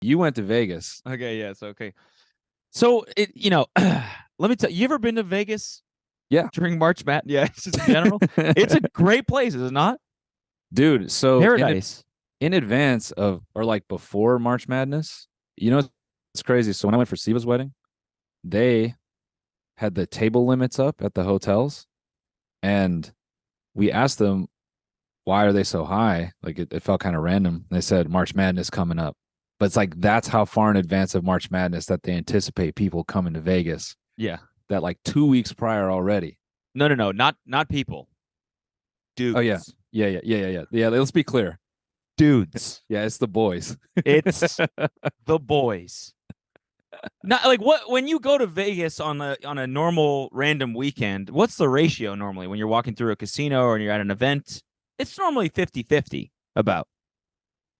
You went to Vegas. Okay, yes, okay. So let me tell you, you ever been to Vegas Yeah. during March Madness? Yeah, just in general. It's a great place, is it not? Dude, so Paradise. in advance of or like before March Madness, it's crazy. So when I went for Siva's wedding, they had the table limits up at the hotels, and we asked them why are they so high? Like it felt kind of random. They said March Madness coming up. But it's like that's how far in advance of March Madness that they anticipate people coming to Vegas. Yeah. That like 2 weeks prior already. No, not people. Oh yeah. Dudes. Yeah. Let's be clear. Dudes. Yeah, it's the boys. It's the boys. Not like what when you go to Vegas on a normal random weekend, what's the ratio normally when you're walking through a casino or you're at an event? It's normally 50-50 about.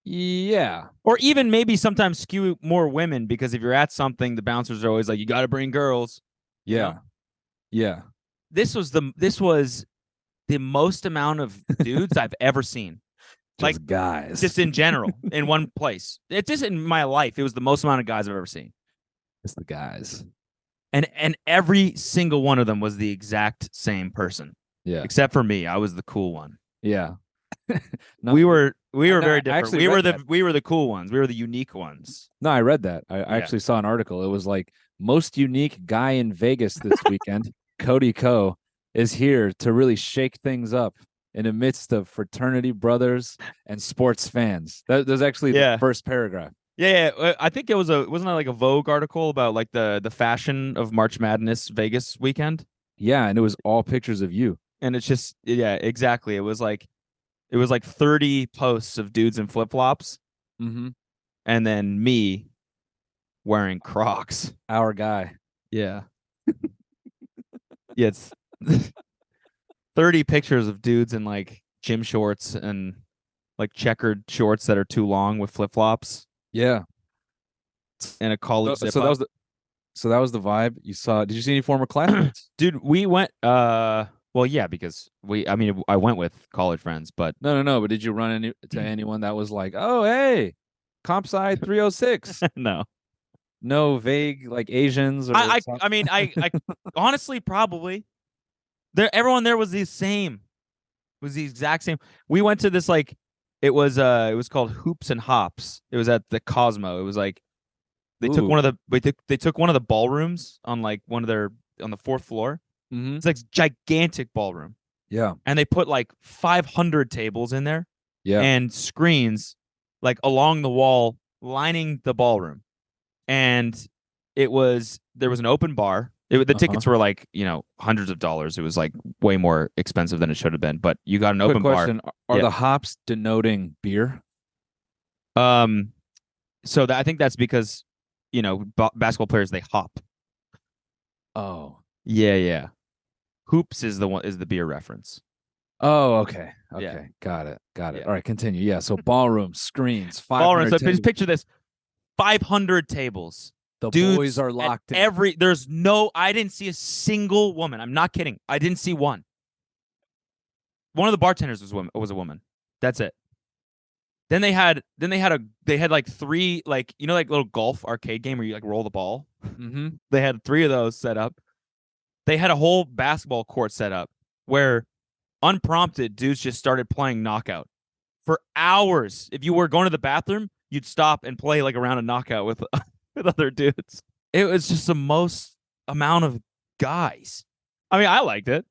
Yeah. Or even maybe sometimes skew more women because if you're at something, the bouncers are always like, you got to bring girls. You know? Yeah. Yeah. This was the most amount of dudes I've ever seen. Like Just guys. just in general, in one place. It's just in my life. It was the most amount of guys I've ever seen. It's the guys. And every single one of them was the exact same person. Yeah. Except for me. I was the cool one. Yeah. No, we were no, very I different. actually We were the cool ones. We were the unique ones. No, I read that. I actually saw an article. It was like most unique guy in Vegas this weekend. Cody Co is here to really shake things up in the midst of fraternity brothers and sports fans. That's actually the first paragraph. Yeah. I think it was wasn't it like a Vogue article about like the fashion of March Madness Vegas weekend? Yeah, and it was all pictures of you. And it's just exactly. It was like 30 posts of dudes in flip-flops. Mm-hmm. And then me wearing Crocs. Our guy. Yeah. Yeah, it's 30 pictures of dudes in like gym shorts and like checkered shorts that are too long with flip-flops Yeah. and a college zip So up. that was the vibe you saw. Did you see any former classmates? Dude, we went well, yeah, because I went with college friends, but No. But did you run into anyone that was like, "Oh, hey, comp sci 306"? no. No vague like Asians or I honestly probably everyone there was the same. Was the exact same. We went to this like it was called Hoops and Hops. It was at the Cosmo. It was like they took one of the ballrooms on like one of their on the fourth floor. Mm-hmm. It's like gigantic ballroom. Yeah. And they put like 500 tables in there. Yeah. And screens like along the wall lining the ballroom. And there was an open bar. The tickets were like, hundreds of dollars. It was like way more expensive than it should have been, but you got an open question. bar. Are the hops denoting beer? So I think that's because, basketball players, they hop. Oh. Yeah. Hoops is the beer reference. Oh, okay. Okay. Yeah. Got it. Yeah. All right, continue. Yeah. So ballroom, screens, 500 ballroom. So tables. just picture this. 500 tables. The Dudes boys are locked in. I didn't see a single woman. I'm not kidding. I didn't see one. One of the bartenders was a woman. That's it. Then they had like three, like, like little golf arcade game where you like roll the ball. Mm-hmm. They had three of those set up. They had a whole basketball court set up where unprompted dudes just started playing knockout for hours. If you were going to the bathroom, you'd stop and play like around a knockout with other dudes. It was just the most amount of guys. I mean, I liked it.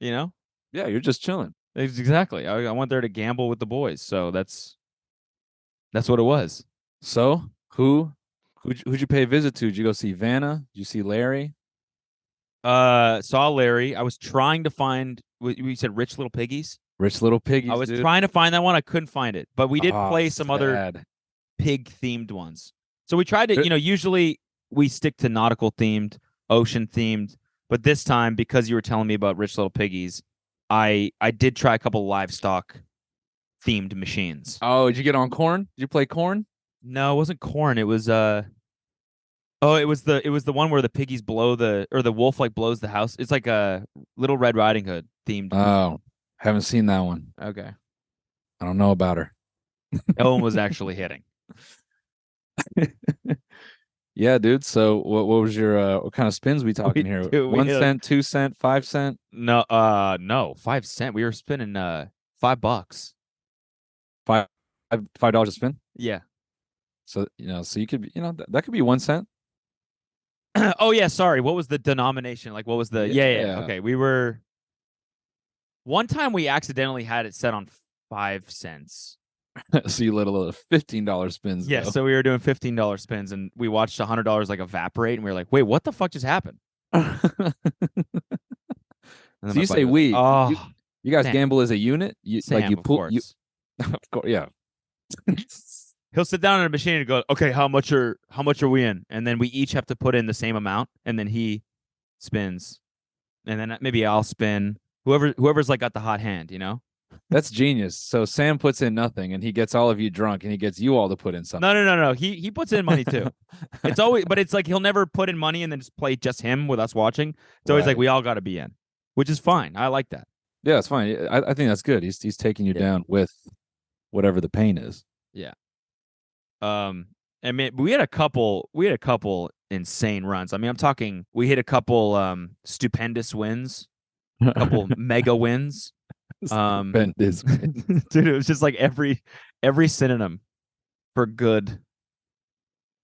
Yeah, you're just chilling. Exactly. I went there to gamble with the boys, so that's what it was. So who'd you pay a visit to? Did you go see Vanna? Did you see Larry? Saw Larry. I was trying to find. We said Rich Little Piggies. Rich Little Piggies. I was trying to find that one. I couldn't find it, but we did play some sad. other pig themed ones. So we tried to, usually we stick to nautical themed, ocean themed, but this time because you were telling me about Rich Little Piggies, I did try a couple livestock themed machines. Oh, did you get on corn? Did you play corn? No, it wasn't corn. It was it was the one where the piggies the wolf like blows the house. It's like a Little Red Riding Hood themed. Oh, haven't seen that one. Okay. I don't know about her. Ellen was actually hitting. Yeah, dude. So what was your what kind of spins we talking We here? do. We One hit cent, 2 cent, 5 cent, no 5 cent. We were spinning $5. five $5 a spin. Yeah. So so you could that could be 1 cent. Oh yeah, sorry. What was the denomination? Like what was the yeah. Yeah. Okay. We were one time we accidentally had it set on 5 cents. So you let a little $15 spins Yeah, go. so we were doing $15 spins and we watched $100 like evaporate and we were like, wait, what the fuck just happened? And then So my you say buddy was like, we oh, you guys Sam, gamble as a unit? You Sam, of pull you course. of course, yeah. He'll sit down in a machine and go, okay, how much are we in? And then we each have to put in the same amount, and then he spins, and then maybe I'll spin. Whoever's like got the hot hand. That's genius. So Sam puts in nothing and he gets all of you drunk and he gets you all to put in No, something. no, no, no. He puts in money too. It's always, but it's like he'll never put in money and then just play just him with us watching. It's always like Right. we all got to be in, which is fine. I like that. Yeah, it's fine. I think that's good. He's taking you Yeah, down with whatever the pain is. yeah. I mean, we had a couple insane runs. I mean, I'm talking we hit a couple stupendous wins, a couple mega wins. Stupendous. Dude, it was just like every synonym for good.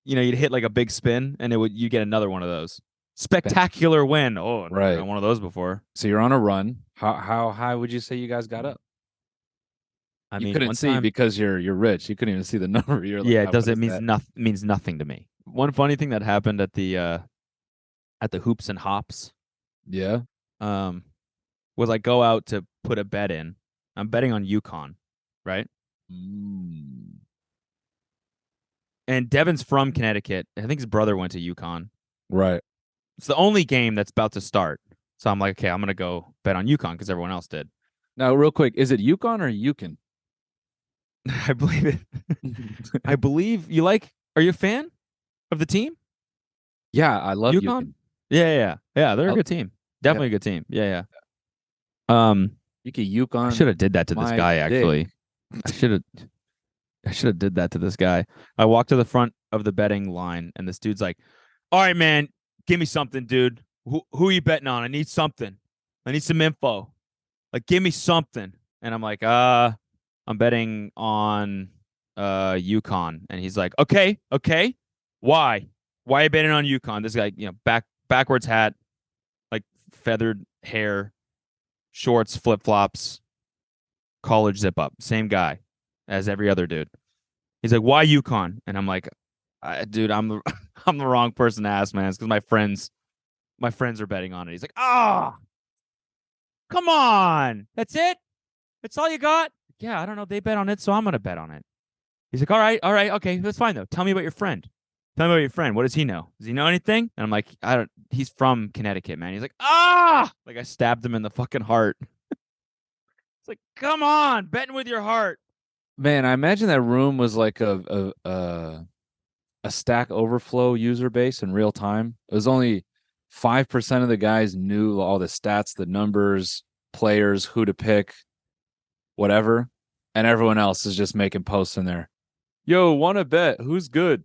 You'd hit like a big spin and you get another one of those. Spectacular win. Oh, I've never Right. done one of those before. So you're on a run. How high would you say you guys got up? I You mean, couldn't one see time, because you're rich. You couldn't even see the number. You're like, yeah, it oh, what doesn't is that? means nothing to me. One funny thing that happened at the hoops and hops Yeah. um was I go out to put a bet in. I'm betting on UConn, right? Mm. And Devin's from Connecticut. I think his brother went to UConn. Right. It's the only game that's about to start. So I'm like, okay, I'm gonna go bet on UConn because everyone else did. Now, real quick, is it Yukon or Yukon? I believe it. I believe you like. Are you a fan of the team? Yeah, I love UConn? Yukon. Yeah. They're a Oh, good team. yeah. Definitely a good team. Yeah. You can I should Yukon have did that to this my guy. dick. Actually, I should have. I should have did that to this guy. I walked to the front of the betting line, and this dude's like, "All right, man, give me something, dude. Who are you betting on? I need something. I need some info. Like, give me something." And I'm like, I'm betting on UConn. And he's like, okay. Why? Why are you betting on UConn? This guy, backwards hat, like feathered hair, shorts, flip flops, college zip up. Same guy as every other dude. He's like, why UConn? And I'm like, dude, I'm the I'm the wrong person to ask, man. It's because my friends are betting on it. He's like, come on. That's it? That's all you got? Yeah, I don't know. They bet on it, so I'm gonna bet on it. He's like, all right, okay, that's fine though. Tell me about your friend. Tell me about your friend. What does he know? Does he know anything? And I'm like, I don't. He's from Connecticut, man. He's like, like I stabbed him in the fucking heart. It's like, come on, betting with your heart. Man, I imagine that room was like a Stack Overflow user base in real time. It was only 5% of the guys knew all the stats, the numbers, players, who to pick, whatever. And everyone else is just making posts in there. Yo, want to bet? Who's good?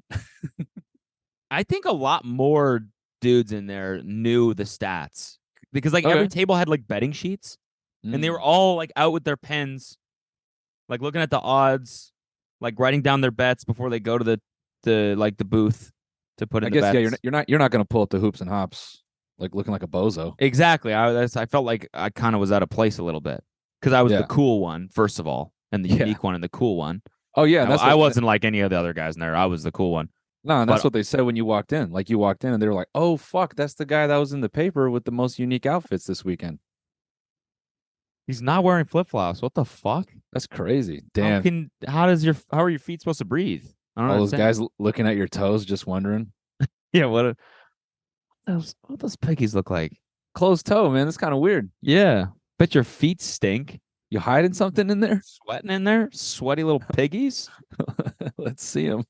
I think a lot more dudes in there knew the stats because like every Okay. table had like betting sheets, and they were Mm. all like out with their pens, like looking at the odds, like writing down their bets before they go to the booth to put I in the guess yeah, bets. you're not going to pull up the hoops and hops like looking like a bozo. Exactly. I felt like I kind of was out of place a little bit because I was the Yeah. cool one first of all, and the Yeah. unique one and the cool one. Oh yeah, I, and that's I what wasn't like any of the other guys in there. I was the cool one. no, and that's But what they said when you walked in. Like you walked in and they were like, "Oh fuck, that's the guy that was in the paper with the most unique outfits this weekend." he's not wearing flip flops. What the fuck? That's crazy. Damn. How are your feet supposed to breathe? I don't All those understand. guys looking at your toes just wondering. Yeah, what those piggies look like? Closed toe, man. That's kind of weird. Yeah. Bet your feet stink. You hiding something in there? Sweating in there? Sweaty little piggies? Let's see them.